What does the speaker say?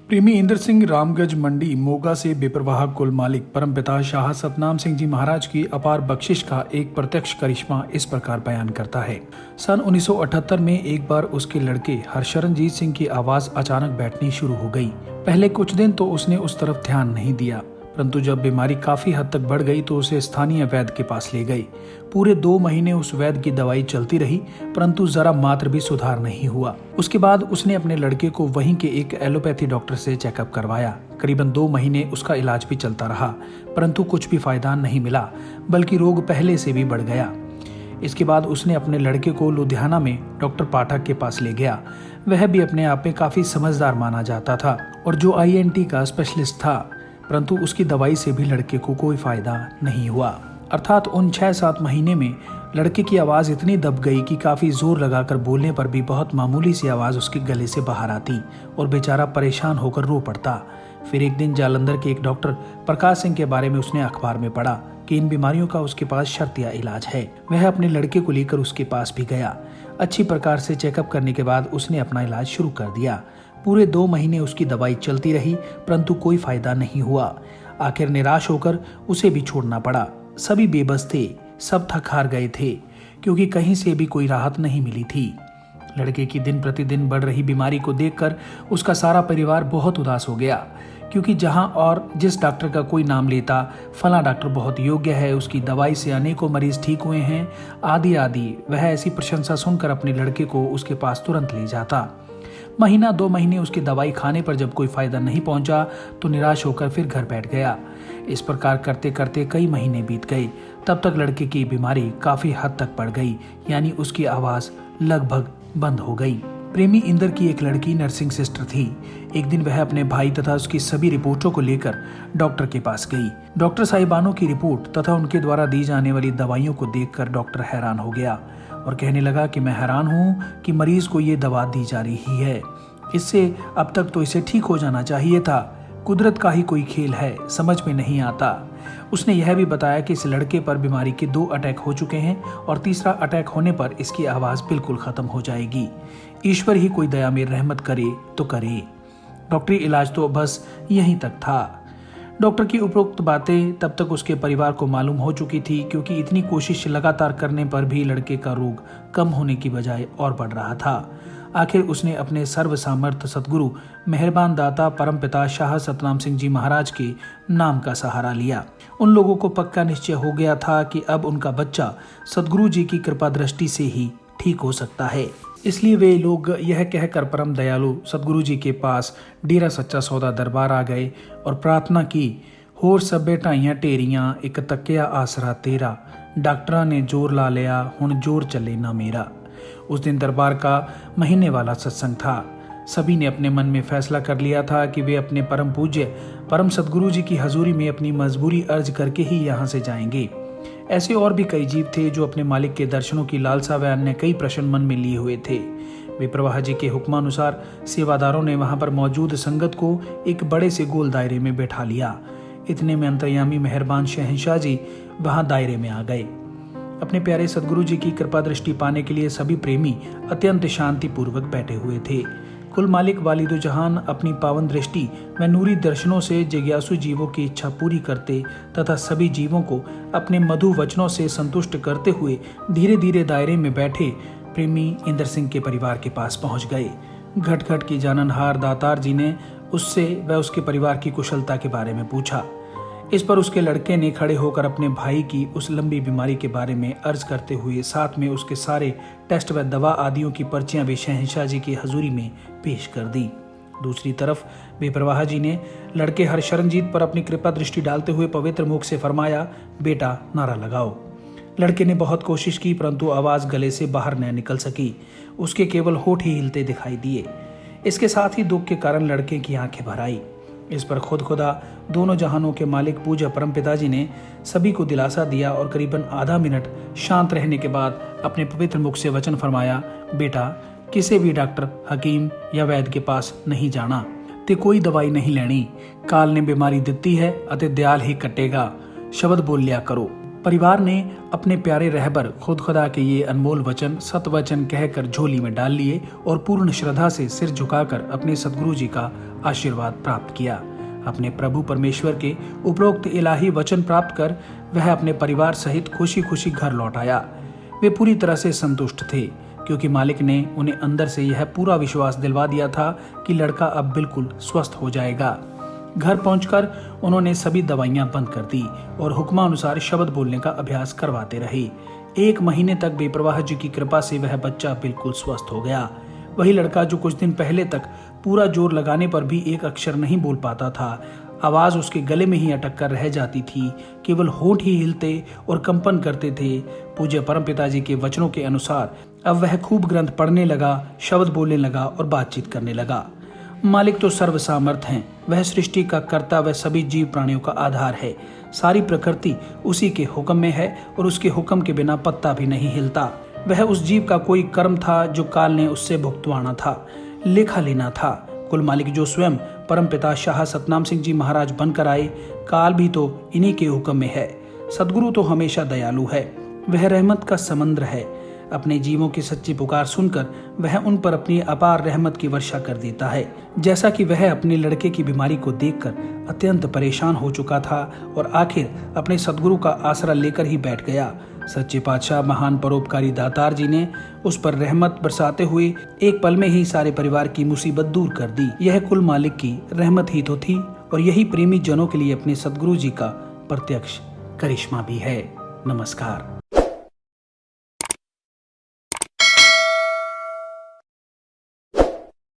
प्रेमी इंद्र सिंह रामगंज मंडी मोगा से बेपरवाह कुल मालिक परमपिता शाह सतनाम सिंह जी महाराज की अपार बख्शिश का एक प्रत्यक्ष करिश्मा इस प्रकार बयान करता है। सन 1978 में एक बार उसके लड़के हरशरणजीत सिंह की आवाज अचानक बैठनी शुरू हो गई। पहले कुछ दिन तो उसने उस तरफ ध्यान नहीं दिया, परंतु जब बीमारी काफी हद तक बढ़ गई तो उसे स्थानीय वैद्य के पास ले गए। पूरे 2 महीने उस वैद्य की दवाई चलती रही, परंतु जरा मात्र भी सुधार नहीं हुआ। उसके बाद उसने अपने लड़के को वहीं के एक एलोपैथी डॉक्टर से चेकअप करवाया। करीबन 2 महीने उसका इलाज भी चलता रहा, परंतु कुछ भी फायदा नहीं मिला, बल्कि रोग पहले से भी बढ़ गया। इसके बाद उसने अपने लड़के को लुधियाना में डॉक्टर पाठक के पास ले गया। वह भी अपने आप में काफी समझदार माना जाता था और जो INT का स्पेशलिस्ट था, परंतु उसकी दवाई से भी लड़के को कोई फायदा नहीं हुआ। अर्थात उन 6-7 महीने में लड़के की आवाज़ इतनी दब गई कि काफ़ी जोर लगाकर बोलने पर भी बहुत मामूली सी आवाज़ उसके गले से बाहर आती और बेचारा परेशान होकर रो पड़ता। फिर एक दिन जालंधर के एक डॉक्टर प्रकाश सिंह के बारे में उसने अखबार में पढ़ा कि इन बीमारियों का उसके पास शर्तिया इलाज है। वह अपने लड़के को लेकर उसके पास भी गया। अच्छी प्रकार से चेकअप करने के बाद उसने अपना इलाज शुरू कर दिया। पूरे 2 महीने उसकी दवाई चलती रही, परंतु कोई फायदा नहीं हुआ। आखिर निराश होकर उसे भी छोड़ना पड़ा। सभी बेबस थे, सब थक हार गए थे, क्योंकि कहीं से भी कोई राहत नहीं मिली थी। लड़के की दिन प्रतिदिन बढ़ रही बीमारी को देखकर उसका सारा परिवार बहुत उदास हो गया, क्योंकि जहां और जिस डॉक्टर का कोई नाम लेता, फला डॉक्टर बहुत योग्य है, उसकी दवाई से अनेकों मरीज ठीक हुए हैं, आदि आदि, वह ऐसी प्रशंसा सुनकर अपने लड़के को उसके पास तुरंत ले जाता। महीना 2 महीने उसकी दवाई खाने पर जब कोई फायदा नहीं पहुंचा तो निराश होकर फिर घर बैठ गया। इस प्रकार करते करते कई महीने बीत गए। तब तक लड़के की बीमारी काफी हद तक बढ़ गई, यानी उसकी आवाज लगभग बंद हो गई। प्रेमी इंदर की एक लड़की नर्सिंग सिस्टर थी। एक दिन वह अपने भाई तथा उसकी सभी रिपोर्टों को लेकर डॉक्टर के पास गई। डॉक्टर साहिबानों की रिपोर्ट तथा उनके द्वारा दी जाने वाली दवाइयों को देखकर डॉक्टर हैरान हो गया और कहने लगा कि मैं हैरान हूँ कि मरीज को ये दवा दी जा रही है, इससे अब तक तो इसे ठीक हो जाना चाहिए था। कुदरत का ही कोई खेल है, समझ में नहीं आता। उसने यह भी बताया कि इस लड़के पर बीमारी के 2 अटैक हो चुके हैं और तीसरा अटैक होने पर इसकी आवाज़ बिल्कुल ख़त्म हो जाएगी। ईश्वर ही कोई दया में रहमत करे तो करे। डॉक्टरी इलाज तो बस यहीं तक था। डॉक्टर की उपरोक्त बातें तब तक उसके परिवार को मालूम हो चुकी थी, क्योंकि इतनी कोशिश लगातार करने पर भी लड़के का रोग कम होने की बजाय और बढ़ रहा था। आखिर उसने अपने सर्व सामर्थ्य सदगुरु मेहरबान दाता परमपिता शाह सतनाम सिंह जी महाराज के नाम का सहारा लिया। उन लोगों को पक्का निश्चय हो गया था कि अब उनका बच्चा सदगुरु जी की कृपा दृष्टि से ही ठीक हो सकता है। इसलिए वे लोग यह कहकर परम दयालु सदगुरु जी के पास डेरा सच्चा सौदा दरबार आ गए और प्रार्थना की, होर सभे ढाइयां ढेरियां एक तकिया आसरा तेरा, डॉक्टरां ने जोर ला लिया हुण जोर चले ना मेरा। उस दिन दरबार का महीने वाला सत्संग था। सभी ने अपने मन में फैसला कर लिया था कि वे अपने परम पूज्य परम सदगुरु जी की हजूरी में अपनी मजबूरी अर्ज करके ही यहाँ से जाएंगे। ऐसे और भी कई जीव थे जो अपने मालिक के दर्शनों की लालसा व अन्य कई प्रश्न मन में लिए हुए थे। बेपरवाह जी के हुक्मानुसार सेवादारों ने वहां पर मौजूद संगत को एक बड़े से गोल दायरे में बैठा लिया। इतने में अंतर्यामी मेहरबान शहंशाह जी वहां दायरे में आ गए। अपने प्यारे सदगुरु जी की कृपा दृष्टि पाने के लिए सभी प्रेमी अत्यंत शांति पूर्वक बैठे हुए थे। कुल मालिक वालिदो जहान अपनी पावन दृष्टि व नूरी दर्शनों से जिज्ञासु जीवों की इच्छा पूरी करते तथा सभी जीवों को अपने मधु वचनों से संतुष्ट करते हुए धीरे धीरे दायरे में बैठे प्रेमी इंदर सिंह के परिवार के पास पहुंच गए। घट घट की जाननहार दातार जी ने उससे व उसके परिवार की कुशलता के बारे में पूछा। इस पर उसके लड़के ने खड़े होकर अपने भाई की उस लंबी बीमारी के बारे में अर्ज करते हुए साथ में उसके सारे टेस्ट व दवा आदियों की पर्चियां भी शहंशाह जी की हजूरी में पेश कर दी। दूसरी तरफ बेपरवाह जी ने लड़के हरशरणजीत पर अपनी कृपा दृष्टि डालते हुए पवित्र मुख से फरमाया, बेटा नारा लगाओ। लड़के ने बहुत कोशिश की, परंतु आवाज गले से बाहर न निकल सकी। उसके केवल होठ ही हिलते दिखाई दिए। इसके साथ ही दुख के कारण लड़के की आंखें भर आई। इस पर खुद खुदा दोनों जहानों के मालिक पूज्य परम पिताजी ने सभी को दिलासा दिया और करीबन आधा मिनट शांत रहने के बाद अपने पवित्र मुख से वचन फरमाया, बेटा किसी भी डॉक्टर, हकीम या वैद्य के पास नहीं जाना ते कोई दवाई नहीं लेनी। काल ने बीमारी दिती है अते दयाल ही कटेगा। शब्द बोल लिया करो। परिवार ने अपने प्यारे रहबर खुद खुदा के ये अनमोल वचन सतवचन कहकर झोली में डाल लिए और पूर्ण श्रद्धा से सिर झुकाकर अपने सदगुरु जी का आशीर्वाद प्राप्त किया। अपने प्रभु परमेश्वर के उपरोक्त इलाही वचन प्राप्त कर वह अपने परिवार सहित खुशी खुशी घर लौट आया। वे पूरी तरह से संतुष्ट थे, क्योंकि मालिक ने उन्हें अंदर से यह पूरा विश्वास दिलवा दिया था कि लड़का अब बिल्कुल स्वस्थ हो जाएगा। घर पहुंचकर उन्होंने सभी दवाइयां बंद कर दी और हुक्मानुसार शब्द बोलने का अभ्यास करवाते रहे। 1 महीने तक बेपरवाह जी की कृपा से वह बच्चा बिल्कुल स्वस्थ हो गया। वही लड़का जो कुछ दिन पहले तक पूरा जोर लगाने पर भी एक अक्षर नहीं बोल पाता था, आवाज उसके गले में ही अटक कर रह जाती थी, केवल होंठ ही हिलते और कंपन करते थे। पूज्य परमपिता जी के वचनों के अनुसार अब वह खूब ग्रंथ पढ़ने लगा, शब्द बोलने लगा और बातचीत करने लगा। मालिक तो सर्व सामर्थ हैं, वह सृष्टि का कर्ता व सभी जीव प्राणियों का आधार है। सारी प्रकृति उसी के हुक्म में है और उसके हुक्म के बिना पत्ता भी नहीं हिलता। वह उस जीव का कोई कर्म था जो काल ने उससे भुगतवाना था, लेखा लेना था। कुल मालिक जो स्वयं परमपिता शाह सतनाम सिंह जी महाराज बनकर आए, काल भी तो इन्हीं के हुक्म में है। सदगुरु तो हमेशा दयालु है, वह रहमत का समंदर है। अपने जीवों की सच्ची पुकार सुनकर वह उन पर अपनी अपार रहमत की वर्षा कर देता है। जैसा कि वह अपने लड़के की बीमारी को देखकर अत्यंत परेशान हो चुका था और आखिर अपने सदगुरु का आसरा लेकर ही बैठ गया। सच्चे पातशाह महान परोपकारी दातार जी ने उस पर रहमत बरसाते हुए एक पल में ही सारे परिवार की मुसीबत दूर कर दी। यह कुल मालिक की रहमत ही तो थी और यही प्रेमी जनों के लिए अपने सदगुरु जी का प्रत्यक्ष करिश्मा भी है। नमस्कार।